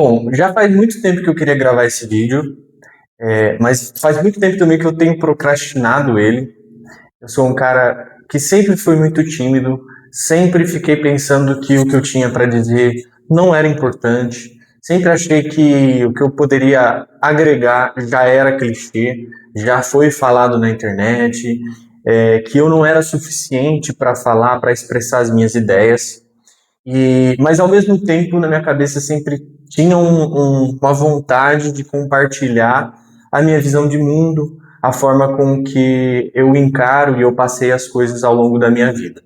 Bom, já faz muito tempo que eu queria gravar esse vídeo, mas faz muito tempo também que eu tenho procrastinado ele. Eu sou um cara que sempre fui muito tímido, sempre fiquei pensando que o que eu tinha para dizer não era importante, sempre achei que o que eu poderia agregar já era clichê, já foi falado na internet, que eu não era suficiente para falar, para expressar as minhas ideias. Mas ao mesmo tempo, na minha cabeça sempre tinha uma vontade de compartilhar a minha visão de mundo, a forma com que eu encaro e eu passei as coisas ao longo da minha vida.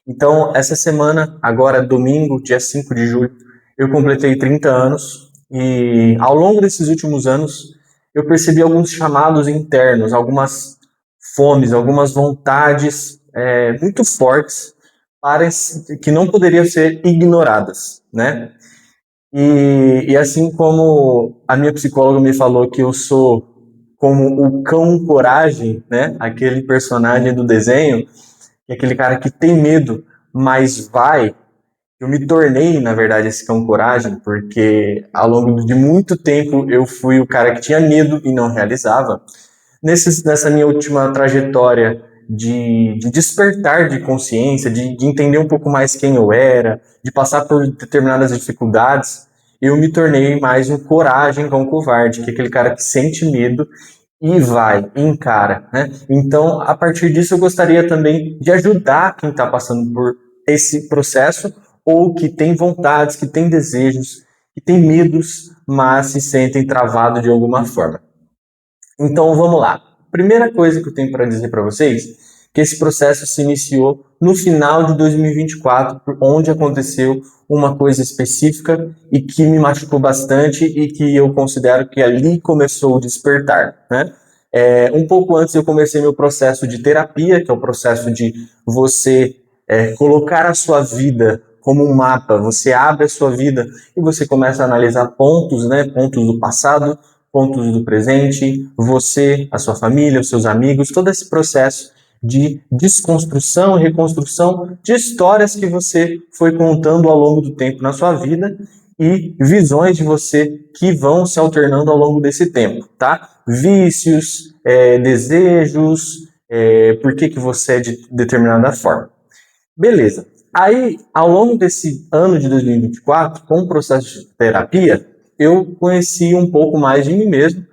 Então, essa semana, agora domingo, dia 5 de julho, eu completei 30 anos e ao longo desses últimos anos eu percebi alguns chamados internos, algumas fomes, algumas vontades muito fortes que não poderiam ser ignoradas, né? E assim como a minha psicóloga me falou que eu sou como o cão coragem, né? Aquele personagem do desenho, que é aquele cara que tem medo, mas vai. Eu me tornei, na verdade, esse cão coragem, porque ao longo de muito tempo eu fui o cara que tinha medo e não realizava. Nessa minha última trajetória de despertar de consciência, de entender um pouco mais quem eu era, de passar por determinadas dificuldades, eu me tornei mais um coragem com covarde, que é aquele cara que sente medo e vai, e encara, né? Então, a partir disso, eu gostaria também de ajudar quem está passando por esse processo ou que tem vontades, que tem desejos, que tem medos, mas se sentem travados de alguma forma. Então vamos lá. Primeira coisa que eu tenho para dizer para vocês, que esse processo se iniciou no final de 2024, onde aconteceu uma coisa específica e que me machucou bastante e que eu considero que ali começou o despertar, né? Um pouco antes eu comecei meu processo de terapia, que é o processo de você colocar a sua vida como um mapa, você abre a sua vida e você começa a analisar pontos, né, pontos do passado, pontos do presente, você, a sua família, os seus amigos, todo esse processo de desconstrução e reconstrução de histórias que você foi contando ao longo do tempo na sua vida e visões de você que vão se alternando ao longo desse tempo, tá? Vícios, desejos, por que você é de determinada forma. Beleza. Aí, ao longo desse ano de 2024, com o processo de terapia, eu conheci um pouco mais de mim mesmo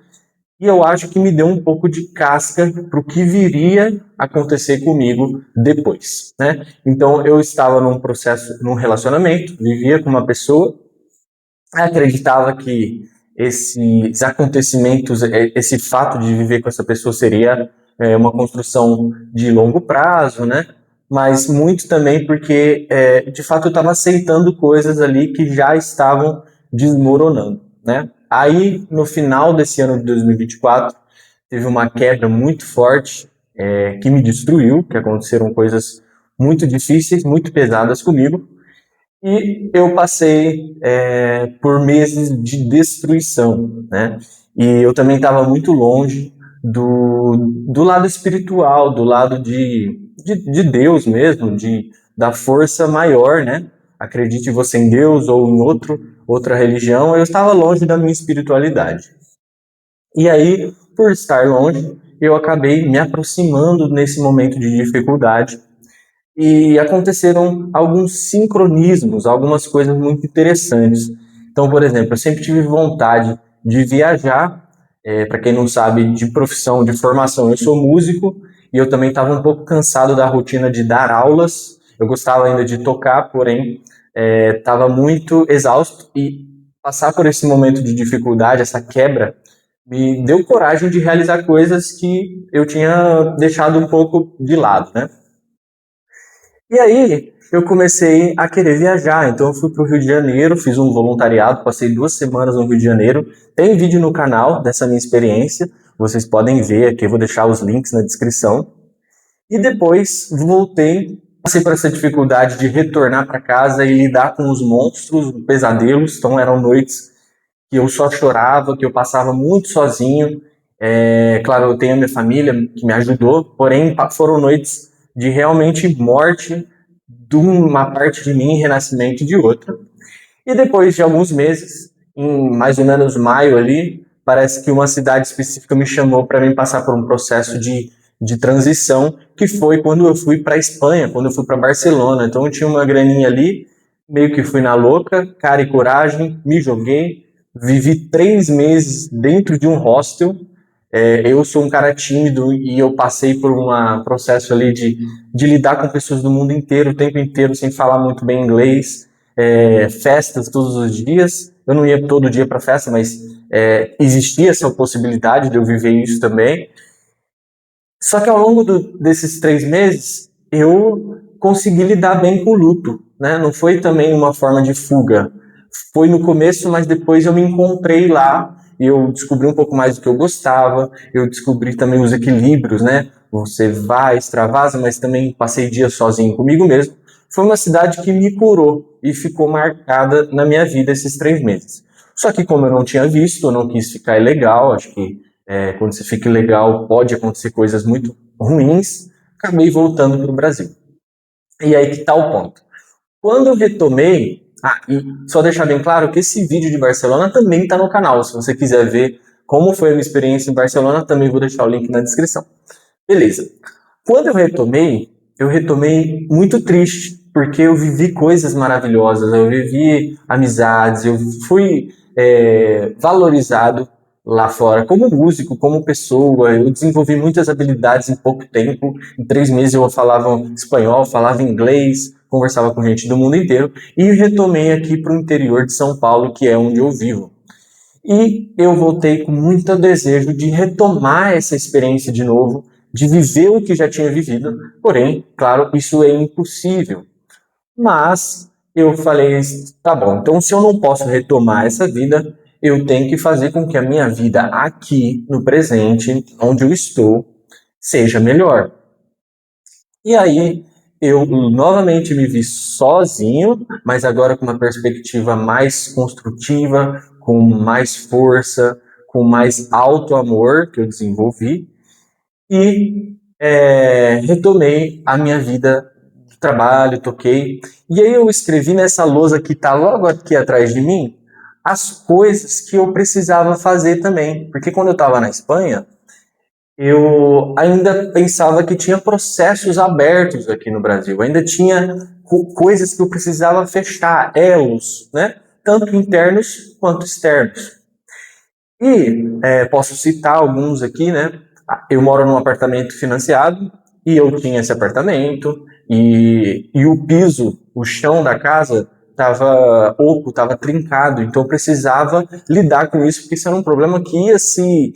e eu acho que me deu um pouco de casca para o que viria a acontecer comigo depois, né? Então, eu estava num processo, num relacionamento, vivia com uma pessoa, acreditava que esses acontecimentos, esse fato de viver com essa pessoa seria uma construção de longo prazo, né? Mas muito também porque, de fato, eu estava aceitando coisas ali que já estavam desmoronando, né? Aí, no final desse ano de 2024, teve uma quebra muito forte que me destruiu, que aconteceram coisas muito difíceis, muito pesadas comigo, e eu passei por meses de destruição, né? E eu também estava muito longe do lado espiritual, do lado de Deus mesmo, da força maior, né? Acredite você em Deus ou em outra religião, eu estava longe da minha espiritualidade. E aí, por estar longe, eu acabei me aproximando nesse momento de dificuldade e aconteceram alguns sincronismos, algumas coisas muito interessantes. Então, por exemplo, eu sempre tive vontade de viajar. Para quem não sabe, de profissão, de formação, eu sou músico e eu também estava um pouco cansado da rotina de dar aulas. Eu gostava ainda de tocar, porém estava muito exausto e passar por esse momento de dificuldade, essa quebra, me deu coragem de realizar coisas que eu tinha deixado um pouco de lado, né? E aí eu comecei a querer viajar, então eu fui para o Rio de Janeiro, fiz um voluntariado, passei 2 semanas no Rio de Janeiro. Tem vídeo no canal dessa minha experiência, vocês podem ver aqui, eu vou deixar os links na descrição. E depois voltei, passei por essa dificuldade de retornar para casa e lidar com os monstros, os pesadelos. Então eram noites que eu só chorava, que eu passava muito sozinho. Claro, eu tenho a minha família que me ajudou, porém foram noites de realmente morte de uma parte de mim e renascimento de outra. E depois de alguns meses, em mais ou menos maio ali, parece que uma cidade específica me chamou para mim passar por um processo de transição, que foi quando eu fui para a Espanha, quando eu fui para Barcelona. Então eu tinha uma graninha ali, meio que fui na louca, cara e coragem, me joguei, vivi 3 meses dentro de um hostel. Eu sou um cara tímido e eu passei por um processo ali de lidar com pessoas do mundo inteiro, o tempo inteiro, sem falar muito bem inglês, festas todos os dias. Eu não ia todo dia para festa, mas existia essa possibilidade de eu viver isso também. Só que ao longo desses 3 meses, eu consegui lidar bem com o luto, né? Não foi também uma forma de fuga. Foi no começo, mas depois eu me encontrei lá e eu descobri um pouco mais do que eu gostava. Eu descobri também os equilíbrios, né? Você vai, extravasa, mas também passei dias sozinho comigo mesmo. Foi uma cidade que me curou e ficou marcada na minha vida esses 3 meses. Só que como eu não tinha visto, eu não quis ficar ilegal, acho que quando você fica ilegal pode acontecer coisas muito ruins, acabei voltando para o Brasil. E aí que está o ponto. Quando eu retomei, e só deixar bem claro que esse vídeo de Barcelona também está no canal, se você quiser ver como foi a minha experiência em Barcelona, também vou deixar o link na descrição. Beleza. Quando eu retomei muito triste, porque eu vivi coisas maravilhosas, eu vivi amizades, eu fui valorizado lá fora como músico, como pessoa, eu desenvolvi muitas habilidades em pouco tempo. Em 3 meses eu falava espanhol, falava inglês, conversava com gente do mundo inteiro e retomei aqui para o interior de São Paulo, que é onde eu vivo. E eu voltei com muito desejo de retomar essa experiência de novo, de viver o que já tinha vivido. Porém, claro, isso é impossível. Mas eu falei, tá bom, então se eu não posso retomar essa vida, eu tenho que fazer com que a minha vida aqui, no presente, onde eu estou, seja melhor. E aí eu novamente me vi sozinho, mas agora com uma perspectiva mais construtiva, com mais força, com mais auto-amor que eu desenvolvi e retomei a minha vida de trabalho, toquei. E aí eu escrevi nessa lousa que está logo aqui atrás de mim as coisas que eu precisava fazer também. Porque quando eu estava na Espanha, eu ainda pensava que tinha processos abertos aqui no Brasil, ainda tinha coisas que eu precisava fechar, elos, né? Tanto internos quanto externos. E posso citar alguns aqui, né? Eu moro num apartamento financiado e eu tinha esse apartamento e o piso, o chão da casa estava oco, estava trincado, então eu precisava lidar com isso porque isso era um problema que ia se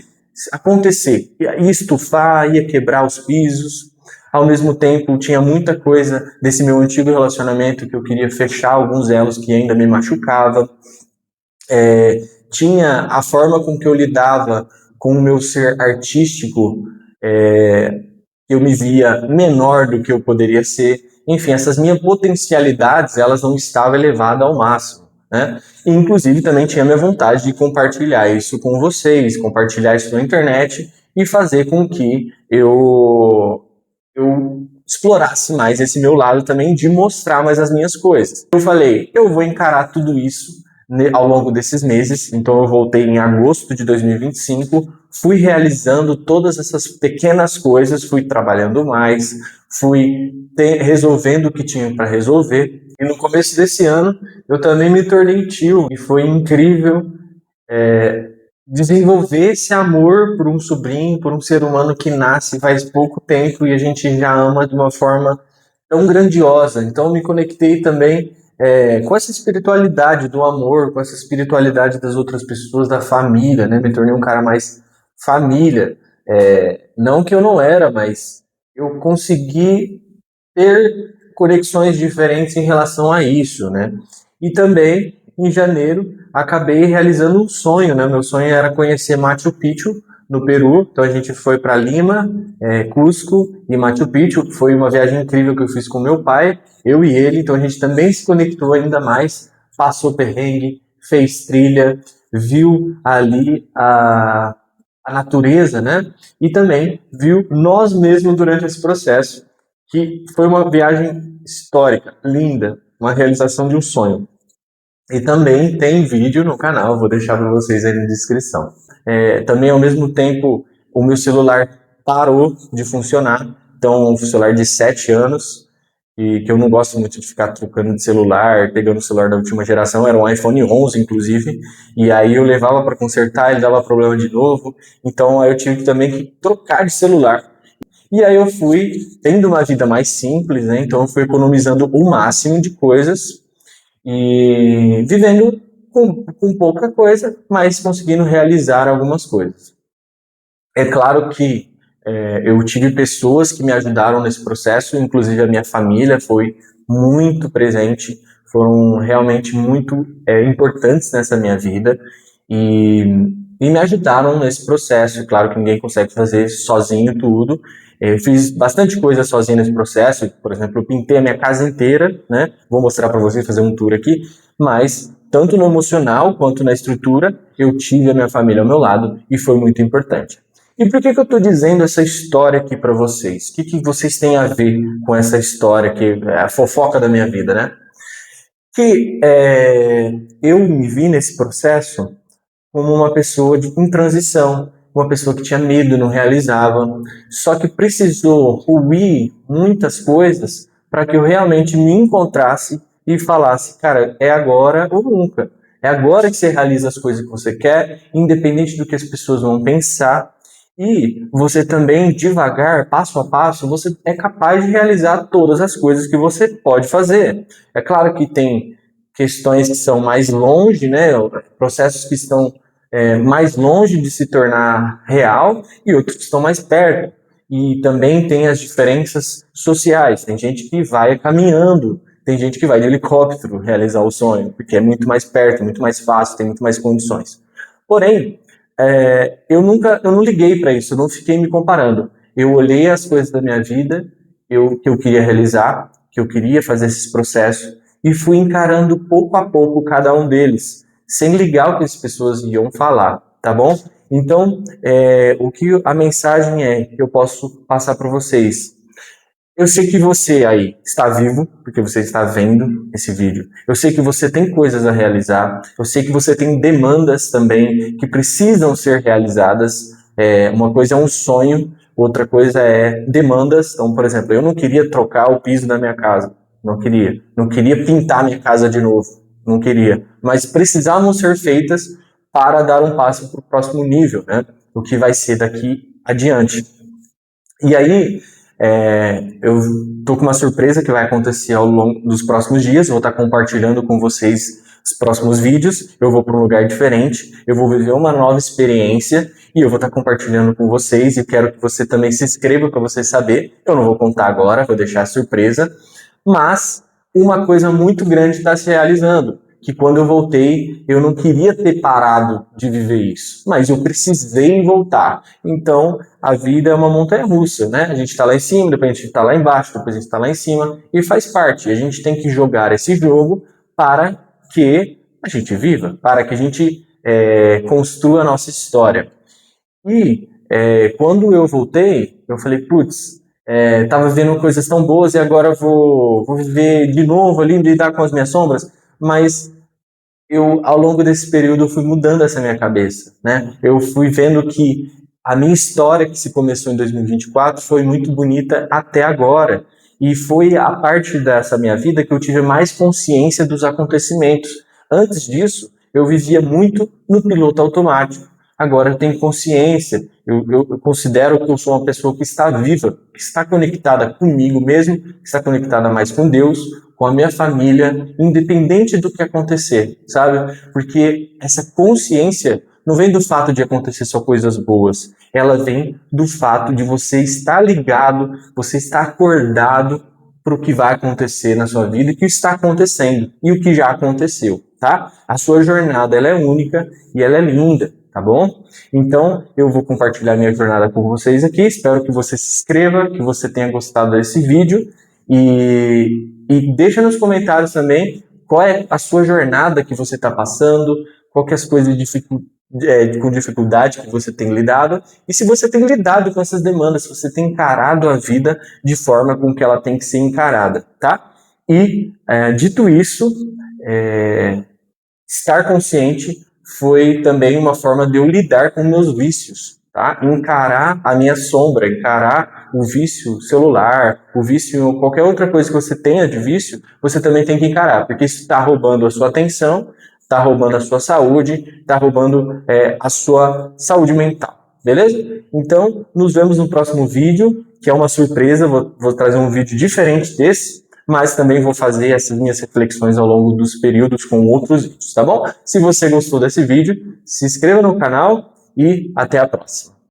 acontecer, ia estufar, ia quebrar os pisos. Ao mesmo tempo, tinha muita coisa desse meu antigo relacionamento que eu queria fechar alguns elos que ainda me machucava. Tinha a forma com que eu lidava com o meu ser artístico, eu me via menor do que eu poderia ser. Enfim, essas minhas potencialidades, elas não estavam elevadas ao máximo, né? E, inclusive, também tinha a minha vontade de compartilhar isso com vocês, compartilhar isso na internet e fazer com que eu explorasse mais esse meu lado também de mostrar mais as minhas coisas. Eu falei, eu vou encarar tudo isso ao longo desses meses, então eu voltei em agosto de 2025, fui realizando todas essas pequenas coisas, fui trabalhando mais, fui resolvendo o que tinha para resolver. E no começo desse ano eu também me tornei tio e foi incrível desenvolver esse amor por um sobrinho, por um ser humano que nasce faz pouco tempo e a gente já ama de uma forma tão grandiosa. Então eu me conectei também com essa espiritualidade do amor, com essa espiritualidade das outras pessoas, da família, né? Me tornei um cara mais família. Não que eu não era, mas eu consegui ter conexões diferentes em relação a isso, né? E também, em janeiro, acabei realizando um sonho, né? Meu sonho era conhecer Machu Picchu, no Peru. Então a gente foi para Lima, Cusco e Machu Picchu. Foi uma viagem incrível que eu fiz com meu pai, eu e ele. Então a gente também se conectou ainda mais, passou perrengue, fez trilha, viu ali a natureza, né? E também viu nós mesmos durante esse processo, que foi uma viagem histórica, linda, uma realização de um sonho. E também tem vídeo no canal, vou deixar para vocês aí na descrição. Também, ao mesmo tempo, o meu celular parou de funcionar. Então, um celular de 7 anos, e que eu não gosto muito de ficar trocando de celular, pegando o celular da última geração, era um iPhone 11, inclusive, e aí eu levava para consertar, ele dava problema de novo, então aí eu tive também que trocar de celular. E aí eu fui tendo uma vida mais simples, né? Então eu fui economizando o máximo de coisas e vivendo com pouca coisa, mas conseguindo realizar algumas coisas. É claro que eu tive pessoas que me ajudaram nesse processo, inclusive a minha família foi muito presente, foram realmente muito importantes nessa minha vida e, e me ajudaram nesse processo. Claro que ninguém consegue fazer sozinho tudo. Eu fiz bastante coisa sozinho nesse processo, por exemplo, eu pintei a minha casa inteira, né? Vou mostrar para vocês, fazer um tour aqui, mas tanto no emocional quanto na estrutura, eu tive a minha família ao meu lado e foi muito importante. E por que eu estou dizendo essa história aqui para vocês? O que vocês têm a ver com essa história que é a fofoca da minha vida, né? Que eu me vi nesse processo como uma pessoa em transição, uma pessoa que tinha medo, não realizava, só que precisou ruir muitas coisas para que eu realmente me encontrasse e falasse, cara, é agora ou nunca. É agora que você realiza as coisas que você quer, independente do que as pessoas vão pensar. E você também, devagar, passo a passo, você é capaz de realizar todas as coisas que você pode fazer. É claro que tem questões que são mais longe, né? Processos que estão mais longe de se tornar real e outros que estão mais perto. E também tem as diferenças sociais. Tem gente que vai caminhando, tem gente que vai de helicóptero realizar o sonho, porque é muito mais perto, muito mais fácil, tem muito mais condições. Porém, eu não liguei para isso, eu não fiquei me comparando. Eu olhei as coisas da minha vida, que eu queria realizar, que eu queria fazer esses processos, e fui encarando pouco a pouco cada um deles, sem ligar o que as pessoas iam falar, tá bom? Então, o que a mensagem que eu posso passar para vocês. Eu sei que você aí está vivo, porque você está vendo esse vídeo. Eu sei que você tem coisas a realizar. Eu sei que você tem demandas também que precisam ser realizadas. Uma coisa é um sonho, outra coisa é demandas. Então, por exemplo, eu não queria trocar o piso da minha casa. Não queria. Não queria pintar minha casa de novo. Não queria. Mas precisavam ser feitas para dar um passo para o próximo nível, né? O que vai ser daqui adiante. E aí, eu tô com uma surpresa que vai acontecer ao longo dos próximos dias. Vou estar compartilhando com vocês os próximos vídeos. Eu vou para um lugar diferente, eu vou viver uma nova experiência e eu vou estar compartilhando com vocês. E quero que você também se inscreva para você saber. Eu não vou contar agora, vou deixar a surpresa. Mas uma coisa muito grande está se realizando. Que quando eu voltei, eu não queria ter parado de viver isso, mas eu precisei voltar. Então, a vida é uma montanha-russa, né? A gente está lá em cima, depois a gente está lá embaixo, depois a gente está lá em cima, e faz parte. A gente tem que jogar esse jogo para que a gente viva, para que a gente construa a nossa história. E quando eu voltei, eu falei, putz, tava vivendo coisas tão boas e agora vou viver de novo ali, lidar com as minhas sombras, mas eu, ao longo desse período, eu fui mudando essa minha cabeça, né? Eu fui vendo que a minha história, que se começou em 2024, foi muito bonita até agora. E foi a parte dessa minha vida que eu tive mais consciência dos acontecimentos. Antes disso, eu vivia muito no piloto automático. Agora eu tenho consciência, eu considero que eu sou uma pessoa que está viva, que está conectada comigo mesmo, que está conectada mais com Deus, com a minha família, independente do que acontecer, sabe? Porque essa consciência não vem do fato de acontecer só coisas boas, ela vem do fato de você estar ligado, você estar acordado para o que vai acontecer na sua vida e o que está acontecendo e o que já aconteceu, tá? A sua jornada ela é única e ela é linda, tá bom? Então eu vou compartilhar minha jornada com vocês aqui. Espero que você se inscreva, que você tenha gostado desse vídeo e deixa nos comentários também qual é a sua jornada que você está passando, qual que é as coisas com dificuldade que você tem lidado, e se você tem lidado com essas demandas, se você tem encarado a vida de forma com que ela tem que ser encarada, tá? E, dito isso, estar consciente foi também uma forma de eu lidar com meus vícios, tá? Encarar a minha sombra, encarar o vício celular, o vício, qualquer outra coisa que você tenha de vício, você também tem que encarar, porque isso está roubando a sua atenção, está roubando a sua saúde, está roubando a sua saúde mental, beleza? Então, nos vemos no próximo vídeo, que é uma surpresa, vou trazer um vídeo diferente desse, mas também vou fazer essas minhas reflexões ao longo dos períodos com outros vídeos, tá bom? Se você gostou desse vídeo, se inscreva no canal e até a próxima.